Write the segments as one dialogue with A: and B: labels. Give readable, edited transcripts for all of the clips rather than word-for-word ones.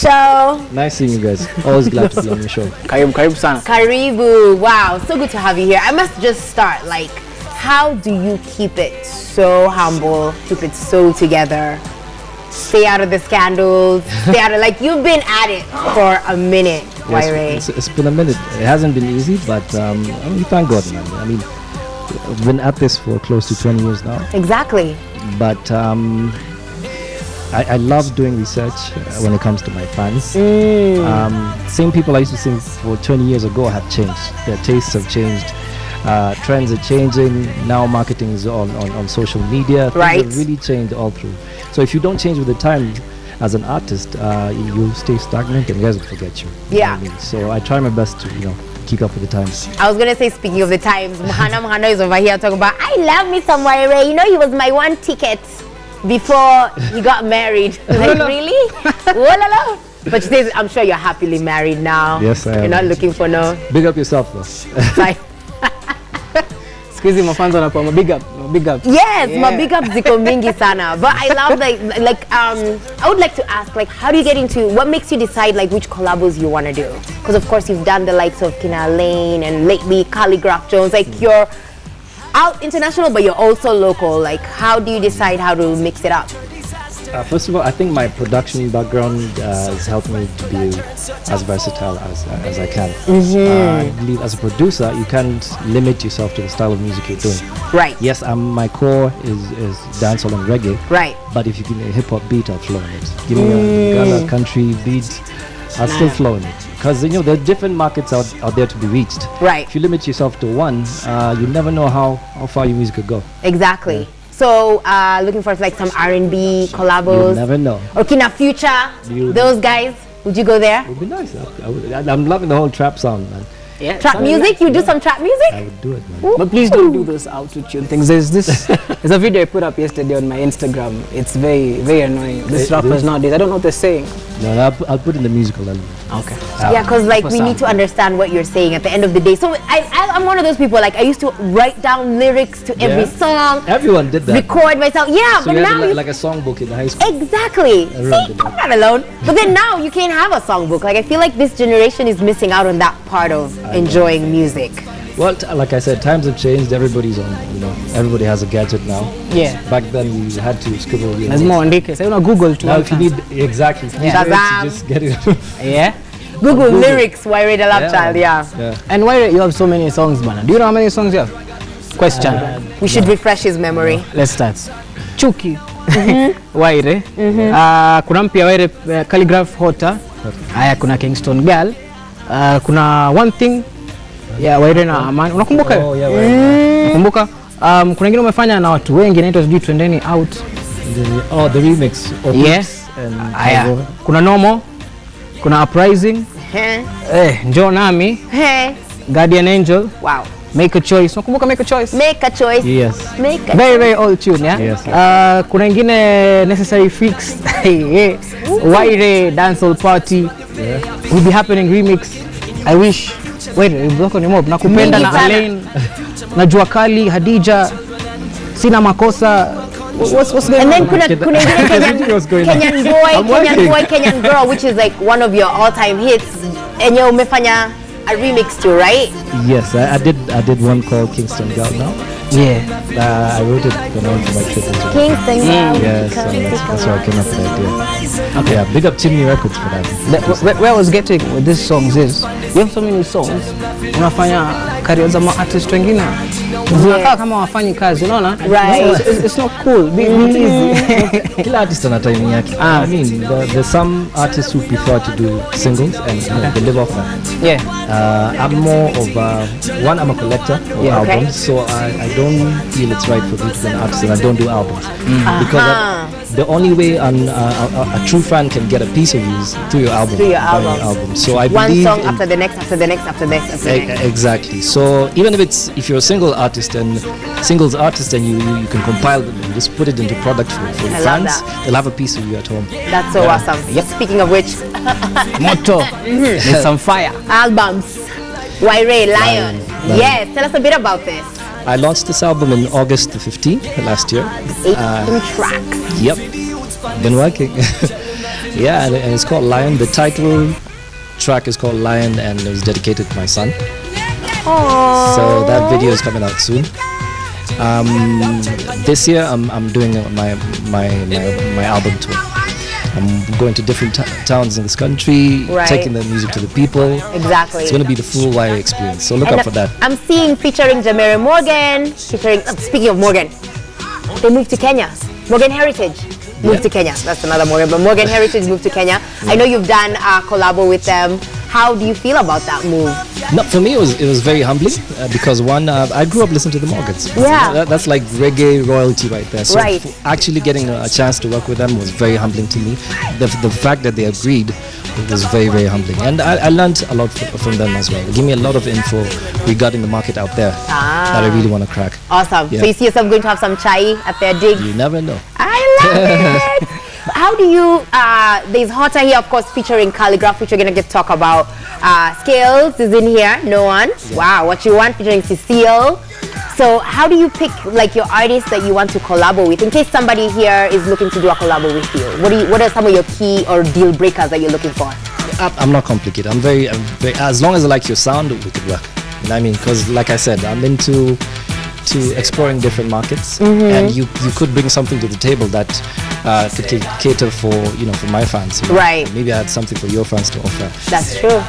A: show.
B: Nice seeing you guys. Always glad to be on your show.
C: Karibu sana.
A: Karibu. Wow, so good to have you here. I must just start, like, how do you keep it so humble, keep it so together, stay out of the scandals, stay out of, like, you've been at it for a minute, Wyre.
B: Yes, it's been a minute. It hasn't been easy, but I mean, thank God, man. I mean, I've been at this for close to 20 years now.
A: Exactly.
B: But I love doing research when it comes to my fans. Same people I used to sing for 20 years ago have changed. Their tastes have changed. Trends are changing. Now marketing is on social media.
A: Right.
B: Things have really changed all through. So if you don't change with the time as an artist, you'll stay stagnant and guys will forget you.
A: Yeah.
B: You know what I mean? So I try my best to, keep up with the times.
A: I was gonna say, speaking of the times, Mahana is over here talking about, I love me some Wyre. You know, he was my one ticket before he got married. Like, really? Wolala. But she says, I'm sure you're happily married now.
B: Yes, I am.
A: You're not looking for no.
B: Big up yourself, though.
A: Like,
C: Squeezy mafans wanakuwa big up.
A: yes, yeah. My big up ziko mingi sana. But I love I would like to ask, like, how do you get into, what makes you decide like which collabos you want to do? Because of course you've done the likes of Kina Lane and lately Calligraph Jones. Like, you're out international, but you're also local. Like, how do you decide how to mix it up?
B: First of all, I think my production background has helped me to be as versatile as I can. I believe as a producer, you can't limit yourself to the style of music you're doing.
A: Right.
B: Yes, my core is dancehall and reggae.
A: Right.
B: But if you give me a hip-hop beat, I'll flow in it. Give me a Ghana country beat, I'll still flow in it. Because, there are different markets out there to be reached.
A: Right.
B: If you limit yourself to one, you never know how far your music could go.
A: Exactly. Yeah. So, looking for like some R&B collabos.
B: You never know.
A: Or Kina Future, those guys. Would you go there?
B: It would be nice. I'm loving the whole trap sound, man.
C: Yeah,
A: trap music? You do some trap music?
B: I would do it, man.
C: But please don't do those auto-tune things. There's a video I put up yesterday on my Instagram. It's very, very annoying. These rappers nowadays, I don't know what they're saying.
B: No, I'll put in the musical element.
C: Okay.
A: Yeah, because like we need to understand what you're saying at the end of the day. So I'm one of those people, like I used to write down lyrics to every song.
B: Everyone did that.
A: Record myself. Yeah,
B: so
A: but
B: you
A: now
B: had like a songbook in the high school.
A: Exactly. See, I'm not alone. But then now you can't have a songbook. Like I feel like this generation is missing out on that part of enjoying music.
B: Well, like I said, times have changed. Everybody's on, everybody has a gadget now.
C: Yeah.
B: Back then we had to scribble.
C: There's more on DK. So Google too.
B: Now if you need, exactly. If you need to just get it.
C: Yeah.
A: Google lyrics, Wyre the Love Child, yeah.
C: And Wyre, you have so many songs, man. Do you know how many songs you have? Question.
A: We should refresh his memory.
C: Let's start. Chuki. Wyre. Kuna mpya Wyre, Calligraph Hota. Aya, kuna Kingston Girl. Kuna One Thing. Yeah, Wyre na Aman. Unakumbuka?
B: Oh, yeah, Wyre.
C: Unakumbuka? Kuna ingine umefanya na watu wengi inaitwa sijui Twendeni Out.
B: Oh, the remix.
C: Yes. Aya. Kuna Normal. Kuna Uprising. Njoo Nami. Guardian Angel.
A: Wow.
C: Make a Choice. Unakumbuka Make a Choice?
A: Make a Choice.
B: Yes.
A: Make a
C: very, very old tune, yeah?
B: Yes.
C: Kuna ingine Necessary Fix. Wyre Dancehall Party.
B: Yeah.
C: Will be happening remix. I wish. Wait, ni mob. Nakupenda na Alain. Na Jua Kali, Hadija. Sina Makosa. What's going
A: and
C: on?
A: Then kuna Kenyan Girl, which is like one of your all-time hits. And you umefanya a remix too, right?
B: Yes, I did one called Kingston Girl now.
C: Yeah.
B: I wrote it when I went to my trip into
A: Kingston Girl.
B: Yes, that's where I came up with the idea. Okay, yeah, big up Chimney Records for that.
C: Where I was getting with these songs is, you have so many songs, unafanya career za artists wengine. Zinakaa kama wafanyi kazi, unaona?
A: Right.
C: It's not cool. Be easy.
B: Kila artist ana timing yake. I mean, there's some artists who prefer to do singles and they live off that.
C: Yeah.
B: I'm more of I'm a collector of albums, so I don't feel it's right for me to be an artist and I don't do albums. Because the only way a true fan can get a piece of you is through your album.
A: Through your album.
B: So I
A: one
B: believe
A: song after the next, after the next, after the next.
B: Exactly. So even if you're a single artist and you can compile them and just put it into product for your fans, they'll have a piece of you at home.
A: That's so awesome. Yep. Speaking of which,
C: Motto. There's some fire.
A: Albums. Wyre, Lion. Yes, tell us a bit about this.
B: I launched this album in August the 15th last year.
A: 18 tracks.
B: Yep. Been working. Yeah, and it's called Lion. The title track is called Lion, and it was dedicated to my son.
A: Aww.
B: So that video is coming out soon. This year I'm doing my album tour. I'm going to different towns in this country, taking the music to the people.
A: Exactly.
B: It's going to be the full Wyre experience. So look out for that.
A: I'm seeing featuring Jamere Morgan. Speaking of Morgan, they moved to Kenya. Morgan Heritage moved to Kenya. That's another Morgan, but Morgan Heritage moved to Kenya. I know you've done a collabo with them. How do you feel about that move?
B: No, for me it was very humbling because one, I grew up listening to the Morgans.
A: Yeah.
B: That's like reggae royalty right there. So
A: right.
B: Actually getting a chance to work with them was very humbling to me. The fact that they agreed, it was very, very humbling. And I learned a lot from them as well. They give me a lot of info regarding the market out there that I really want to crack.
A: Awesome. Yeah. So you see yourself going to have some chai at their dig?
B: You never know.
A: I love it. How do you, there's Hotter here, of course, featuring Calligraph, which we're going to get to talk about. Scales is in here, No One. Yeah. Wow, What You Want, featuring Cecile. So how do you pick like your artists that you want to collabo with? In case somebody here is looking to do a collabo with you, what are some of your key or deal breakers that you're looking for?
B: I'm not complicated. I'm very, as long as I like your sound, we could work. You know what I mean? Because like I said, I'm into exploring different markets, and you could bring something to the table that could cater for for my fans.
A: Right.
B: Maybe I had something for your fans to offer.
A: That's true.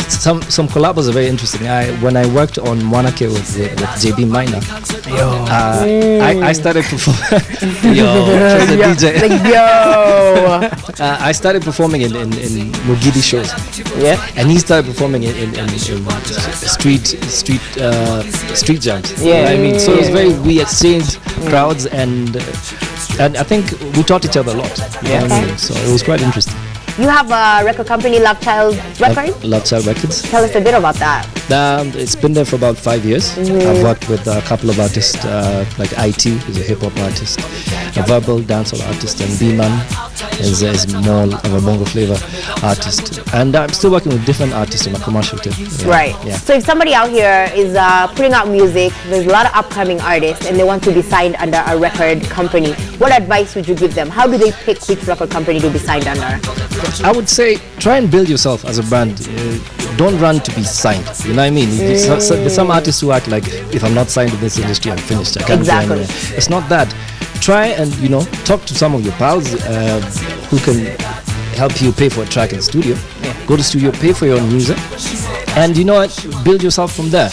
B: Some collabs are very interesting. When I worked on Mwanake with JB Minor, I started performing. DJ. I started performing in Mugidi shows. Yeah. And he started performing in street jams. Yeah. You know what I mean, so it was very, we exchanged crowds, and I think we taught each other a lot. Yeah. Okay. So it was quite interesting.
A: You have a record company, Love Child Records?
B: Love Child Records.
A: Tell us a bit about that.
B: It's been there for about 5 years. I've worked with a couple of artists, like IT, who's a hip-hop artist, a verbal dancehall artist, and B-Man is more of a bongo flavor artist. And I'm still working with different artists on a commercial tip. Yeah.
A: Right.
B: Yeah.
A: So if somebody out here is putting out music, there's a lot of upcoming artists, and they want to be signed under a record company, what advice would you give them? How do they pick which record company to be signed under?
B: I would say try and build yourself as a brand. Don't run to be signed. You know what I mean? There's some artists who act like, if I'm not signed in this industry, I'm finished. I can't do anywhere. It's not that. Try and talk to some of your pals who can help you pay for a track in the studio. Go to studio, pay for your own music, and build yourself from there.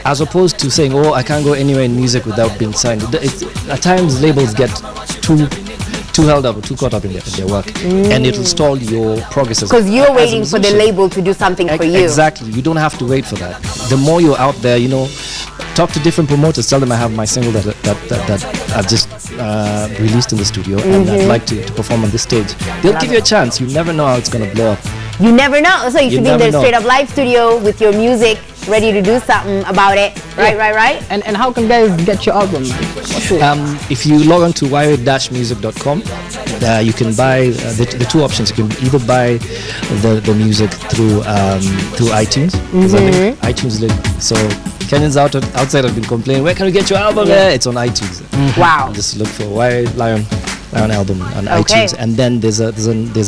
B: As opposed to saying, oh, I can't go anywhere in music without being signed. At times labels get too held up or too caught up in their work, and it'll stall your progress.
A: Because you're waiting for the label to do something for you.
B: Exactly. You don't have to wait for that. The more you're out there, talk to different promoters. Tell them I have my single that I've just released in the studio, and I'd like to perform on this stage. They'll give you a chance. You never know how it's going to blow up.
A: You never know. So you should be in the straight up live studio with your music, ready to do something about it. Right.
C: And how can guys get your album?
B: If you log on to wyre-music.com, you can buy the two options. You can either buy the music through iTunes. I think iTunes. So Kenyans outside have been complaining, where can we get your album? Yeah, it's on iTunes.
A: Wow.
B: Just look for Wyre Lion album on iTunes, and then there's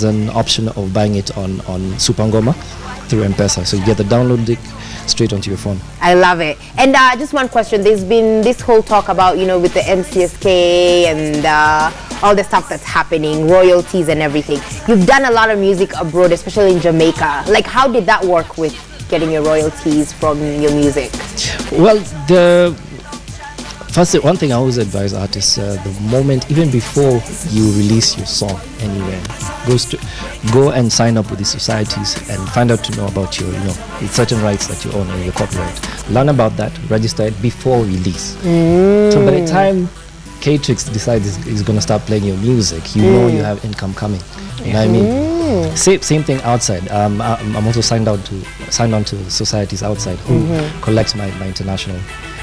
B: an option of buying it on Supangoma through M-Pesa. So you get the download link straight onto your phone.
A: I love it. And just one question, there's been this whole talk about with the MCSK and all the stuff that's happening, royalties and everything. You've done a lot of music abroad, especially in Jamaica. Like, how did that work with getting your royalties from your music?
B: Well, first, one thing I always advise artists, the moment, even before you release your song anywhere, go and sign up with these societies and find out to know about your, certain rights that you own and your copyright. Learn about that, register it before release. So by the time K-Trix decides he's going to start playing your music, you have income coming. You know what I mean? Same thing outside. I'm also signed on to societies outside who collect my international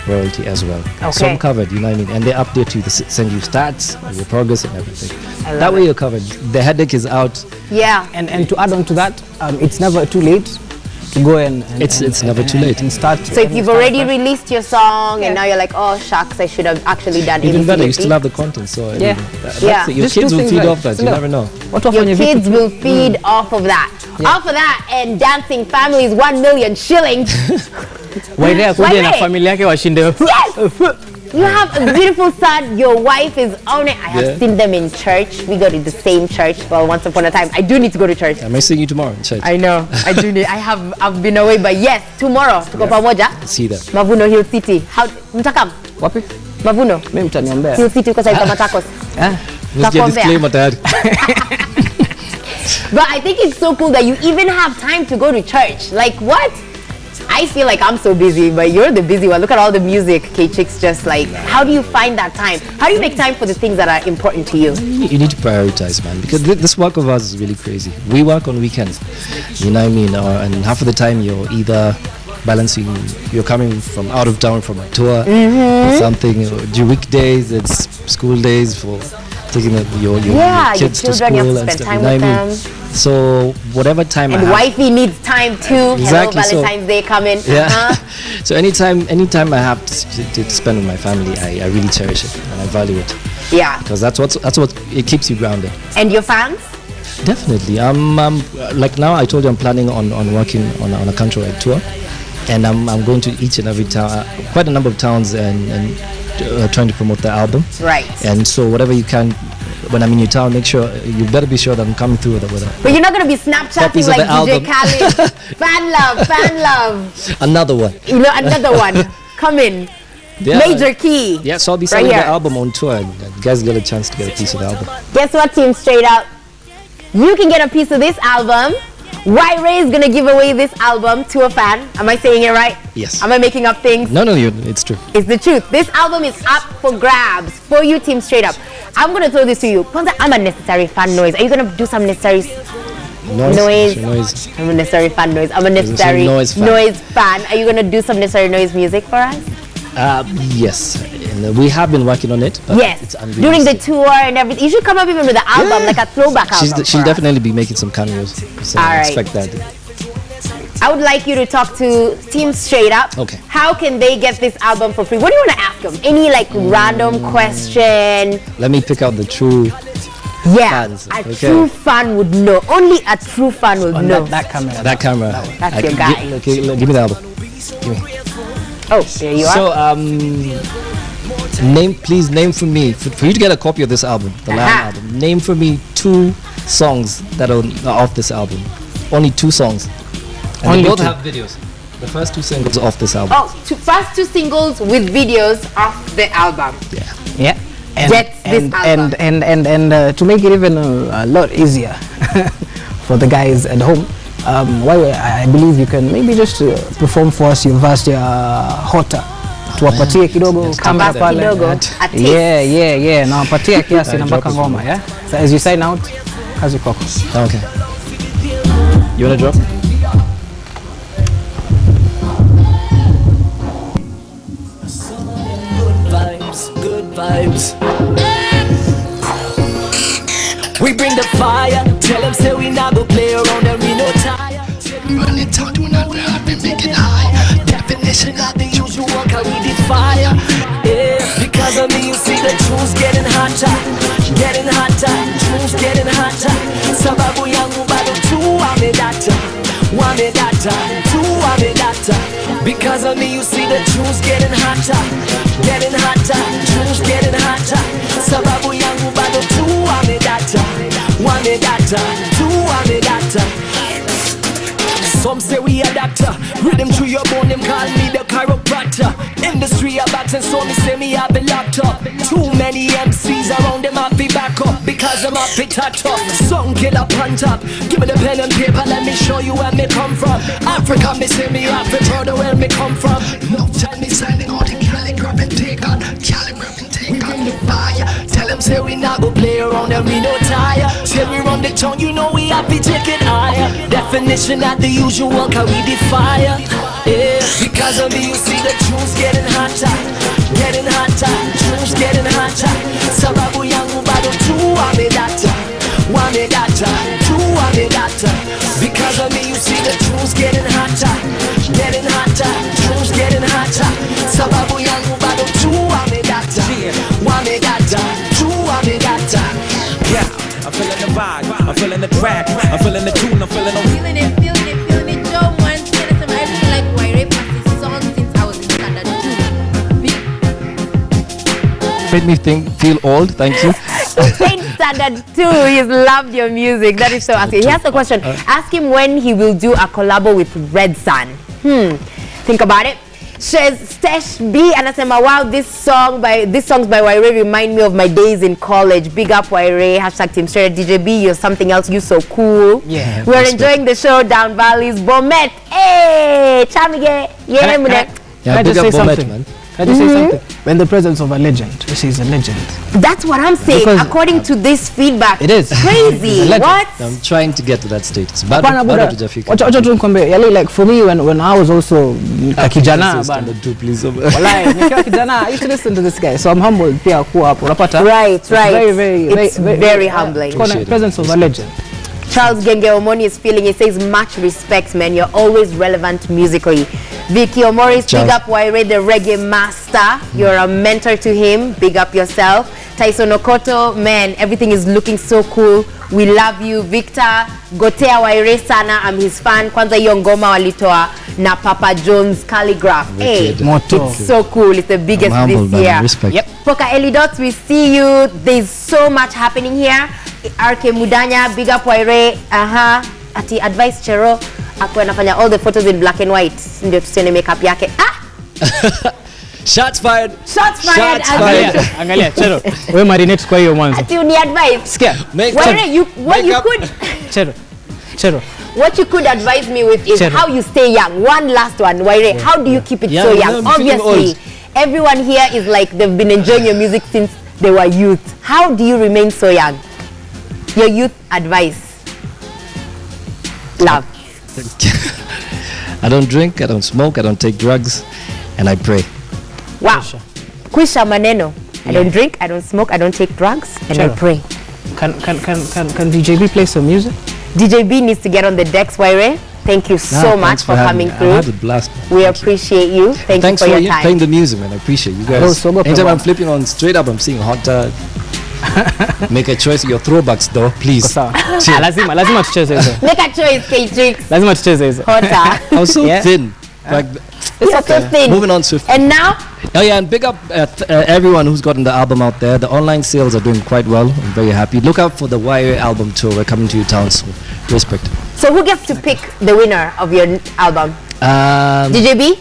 B: royalty as well. Okay. So I'm covered, you know what I mean? And they update you, they send you stats of your progress and everything. That way you're covered. The headache is out.
A: Yeah.
C: And to add on to that, it's never too late to go and
B: it's never too late.
C: And start.
A: So if you've already released your song and now you're like, oh shucks, I should have actually done
B: even better. You still have the content, so I mean,
A: yeah.
B: Your
C: Just
B: kids
C: do
B: will
C: things
B: feed
C: right.
B: off that. You never know.
A: Your kids will feed off of that. Off of that, and dancing families 1 million shillings.
C: Wyre kuja na familia yake washinde.
A: Yes. You have a beautiful son. Your wife is on it. I have seen them in church. We go to the same church. Well, once upon a time, I do need to go to church.
B: I may see you tomorrow in church.
A: I know. I do need. I've been away, but yes, tomorrow tuko pamoja.
B: See that.
A: Mavuno Hill City. How mtakam?
C: Wapi?
A: Mavuno.
C: Mimi mtaniombea.
A: Hill City kwa sababu matakos.
B: Disclaimer, Dad.
A: But I think it's so cool that you even have time to go to church. Like what? I feel like I'm so busy, but you're the busy one. Look at all the music, K-Chicks, just like, how do you find that time? How do you make time for the things that are important to you?
B: You need to prioritize, man, because this work of ours is really crazy. We work on weekends, you know what I mean? And half of the time you're either balancing, you're coming from out of town from a tour or something. Or weekdays, it's school days for taking your kids to school
A: you have to
B: and
A: spend
B: stuff.
A: time
B: You know
A: with
B: what I mean?
A: them.
B: So whatever time
A: And
B: I have,
A: wifey needs time too.
B: Exactly,
A: Hello, Valentine's Day coming.
B: yeah. So anytime I have to spend with my family, I really cherish it and I value it.
A: Yeah.
B: Because that's what it keeps you grounded.
A: And your fans?
B: Definitely. Like now I told you I'm planning on working on a countrywide tour, and I'm going to each and every town, quite a number of towns, and trying to promote the album.
A: Right.
B: And so whatever you can, when I'm in your town, make sure you better be sure that I'm coming through with it.
A: But you're not gonna be Snapchatting like DJ Khaled. Fan love.
B: Another one.
A: You know, another one. Come in.
B: Yeah.
A: Major key.
B: Yeah, so I'll be selling the album on tour, and you guys get a chance to get a piece of the album.
A: Guess what, team? Straight Out. You can get a piece of this album. Wyre is gonna give away this album to a fan. Am I saying it right?
B: Yes.
A: Am I making up things?
B: No, it's true.
A: It's the truth. This album is up for grabs for you, team Straight Up. I'm gonna throw this to you. Kwanza, I'm a necessary fan noise. Are you gonna do some necessary noise? I'm a necessary fan noise. I'm a necessary noise fan. Are you gonna do some necessary noise music for us?
B: Yes. And we have been working on it. But
A: yes.
B: It's
A: during the tour and everything. You should come up even with the album, like a throwback album.
B: She'll definitely be making some cameos. So
A: all right.
B: Expect that.
A: I would like you to talk to Team Straight Up.
B: Okay.
A: How can they get this album for free? What do you want to ask them? Any like random question?
B: Let me pick out the true fans.
A: A true fan would know. Only a true fan would know.
C: That camera.
B: That camera.
A: That's your guy.
B: Give me the album. Give me.
A: Oh, there you are.
B: So, please name for me, for you to get a copy of this album, the live album, name for me 2 songs that are off this album. Only 2 songs. And
C: Only
B: they both
C: 2.
B: have videos. The first 2 singles off this album.
A: Oh, first 2 singles with videos off the album.
B: Yeah.
C: And to make it even a lot easier for the guys at home, Wyre, I believe you can maybe just perform for us your verse Hota. Tuwapatie kidogo kama pale. Yeah. Na wapatie kiasi na mpaka ngoma, yeah? So as you sign out, kazi kwako.
B: Okay. You wanna drop?
D: Good vibes. We bring the fire. Tell them say we not go play around and we no tire. Running talk, do not grab and make it high. Definition not the usual, cause we did fire. Yeah, because of me you see the truth's getting hotter. Getting hotter, truth's getting hotter. Sababu yangu bado tu wamedata. Tu wamedata. Because of me you see the truth's getting hotter. Getting hotter, truth's getting hotter. Sababu yangu bado tu wamedata. Tu wamedata. Some say we a doctor. Rhythm through your bone, them call me the chiropractor. Industry a boxing, so me say me have a laptop. Too many MCs around them have be back up. Because them have be touch up. Some killer on top. Give me the pen and paper, let me show you where me come from. Africa, me say me Africa, the where me come from. No, tell me signing all the calligraph and take on. Calligraph and take on the fire. Tell them say we not go play around and we no tire. Say we run the town, you know we have to take it higher. Definition not the usual, cause we did fire. Yeah, because of me you see the truth's getting hotter. Getting hotter, truth's getting hotter. Sababu yangu bado tu wamedata. want me data, do want me data. Because of me, you see the tunes getting hotter, tunes getting hotter. Sababu yangu bado tu want me data, do want me data.
E: Yeah, I'm feeling the vibe, I'm feeling the track, I'm feeling the tune, I'm feeling the...
F: Feeling it, Joe once said it, I really like Wyre Pass's song since I was in standard 2.
B: Made me feel old, thank you.
A: In standard 2, he's loved your music. That is so awesome. He has a question. Ask him when he will do a collabo with Red Sun. Think about it. Stesh B anasema, wow, these songs by Wyre remind me of my days in college. Big up Wyre. # Team Straight. DJ B, you're something else. You're so cool.
C: Yeah.
A: We're enjoying the show down valleys. Bomet. Hey, Chamige. Yeah,
C: Can I just say something? Man. Can I just say something? When the presence of a legend, which is a legend.
A: That's what I'm saying. Because according to this feedback,
C: it is
A: crazy. What?
B: I'm trying to get to that status. Like
C: for me, when I was also a kijana, I used to listen to this guy, so I'm humbled.
A: Right. It's very humbling.
C: Presence of a legend.
A: Charles Genge Omoni is feeling, he says, much respect, man. You're always relevant musically. Vicky Omoris, big up Wyre, the reggae master. You're a mentor to him. Big up yourself. Tyson Okoto, man, everything is looking so cool. We love you. Victor, Gotea Wyre sana, I'm his fan. Kwanza hiyo ngoma walitoa na Papa Jones calligraph. Hey, it's so cool. It's the biggest this year.
B: Respect.
A: Poka Elidots, we see you. There's so much happening here. RK Mudanya, big up Wyre. Ati advice Chero akuwa anafanya all the photos in black and white ndio tusione makeup yake.
B: Shots fired.
C: Angalia Chero, wewe marinate kwa hiyo mwanzo.
A: Ati uni advice.
C: Sikia.
A: Wyre, what you could
C: Chero.
A: What you could advise me with is how you stay young. One last one, Wyre. How do you keep it so young? Obviously, everyone here is like they've been enjoying your music since they were youth. How do you remain so young? Your youth advice. Love.
B: I don't drink, I don't smoke, I don't take drugs, and I pray.
A: Wow. Kwisha maneno. I don't drink, I don't smoke, I don't take drugs, and I pray.
C: Can DJ B play some music?
A: DJ B needs to get on the decks, Wyre. Thank you so much for coming through.
B: I had a blast.
A: We appreciate you. Thanks for your time.
B: Playing the music, man. I appreciate you guys. Anytime I'm flipping on straight up, I'm seeing hot tub. Make a choice of your throwbacks though, please.
C: Lazima tucheze hizo.
A: Make a choice, K-Trix.
C: Lazima tucheze hizo.
A: Hotter.
B: I was so thin. Like,
A: it's okay. So thin.
B: Moving on swiftly.
A: And now?
B: Oh yeah, and big up everyone who's gotten the album out there. The online sales are doing quite well. I'm very happy. Look out for the Wyre album tour. We're coming to your town, so respect.
A: So who gets to pick the winner of your album? DJ B?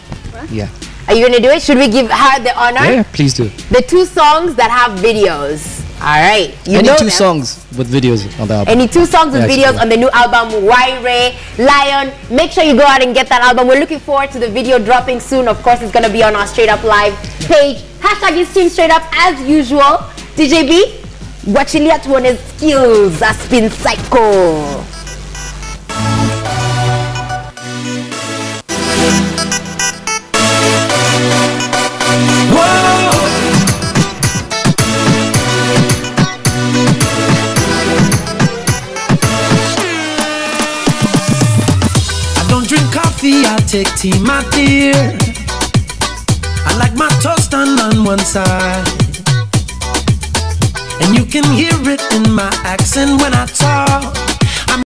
B: Yeah.
A: Are you going to do it? Should we give her the honor?
B: Yeah, please do.
A: The 2 songs that have videos. All right.
B: Any 2 songs with videos on the album.
A: Any 2 songs with videos on the new album, Wyre, Lion. Make sure you go out and get that album. We're looking forward to the video dropping soon. Of course, it's going to be on our Straight Up Live page. # is Team Straight Up as usual. DJ B, wachilia tuone skills za Spin Cycle.
D: I take tea, my dear. I like my toast done on one side, and you can hear it in my accent when I talk.